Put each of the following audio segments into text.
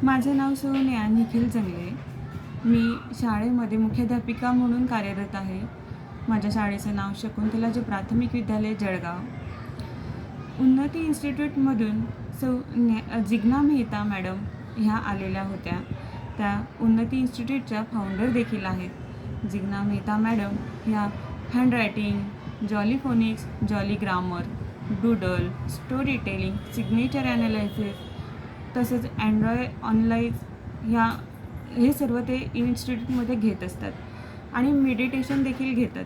माझे नाव सोनिया निखिल जंगले. मी शाळेमध्ये मुख्याध्यापिका म्हणून कार्यरत आहे. माझ्या शाळेचं नाव शकुंतलाजी प्राथमिक विद्यालय जळगाव. उन्नती इन्स्टिट्यूटमधून जिग्ना मेहता मॅडम ह्या आलेल्या होत्या. त्या उन्नती इन्स्टिट्यूटच्या फाउंडर देखील आहेत. जिग्ना मेहता मॅडम ह्या handwriting, jolly phonics, jolly grammar, doodle, story telling, signature analysis तसेच ऑनलाईन हे सर्व ते इन्स्टिट्यूटमध्ये घेत असतात आणि मेडिटेशन देखील घेतात.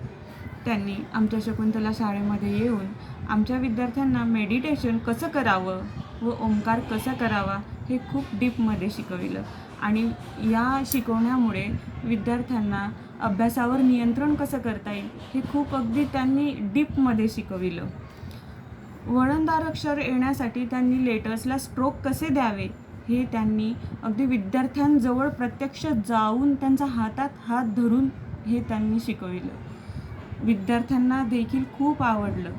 त्यांनी आमच्या शकुंतला शाळेमध्ये येऊन आमच्या विद्यार्थ्यांना मेडिटेशन कसं करावं व ओंकार कसा करावा हे खूप डीपमध्ये शिकविलं आणि या शिकवण्यामुळे विद्यार्थ्यांना अभ्यासावर नियंत्रण कसं करता येईल हे खूप अगदी त्यांनी डीपमध्ये शिकविलं. वळणदार अक्षर येण्यासाठी त्यांनी लेटर्सला स्ट्रोक कसे द्यावे हे त्यांनी अगदी विद्यार्थ्यांजवळ प्रत्यक्ष जाऊन त्यांचा हातात हात धरून हे त्यांनी शिकविलं. विद्यार्थ्यांना देखील खूप आवडलं.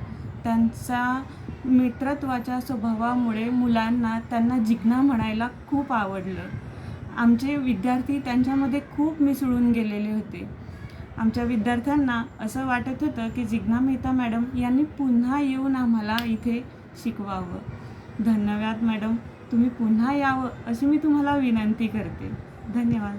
त्यांचा मित्रत्वाच्या स्वभावामुळे मुलांना त्यांना जिग्ना म्हणायला खूप आवडलं. आमचे विद्यार्थी त्यांच्यामध्ये खूप मिसळून गेलेले होते. आमच्या विद्यार्थ्यांना असं वाटत होतं की जिग्ना मेहता मॅडम यांनी पुन्हा येऊन आम्हाला इथे शिकवावं. धन्यवाद मॅडम, तुम्ही पुन्हा यावं अशी मी तुम्हाला विनंती करते. धन्यवाद.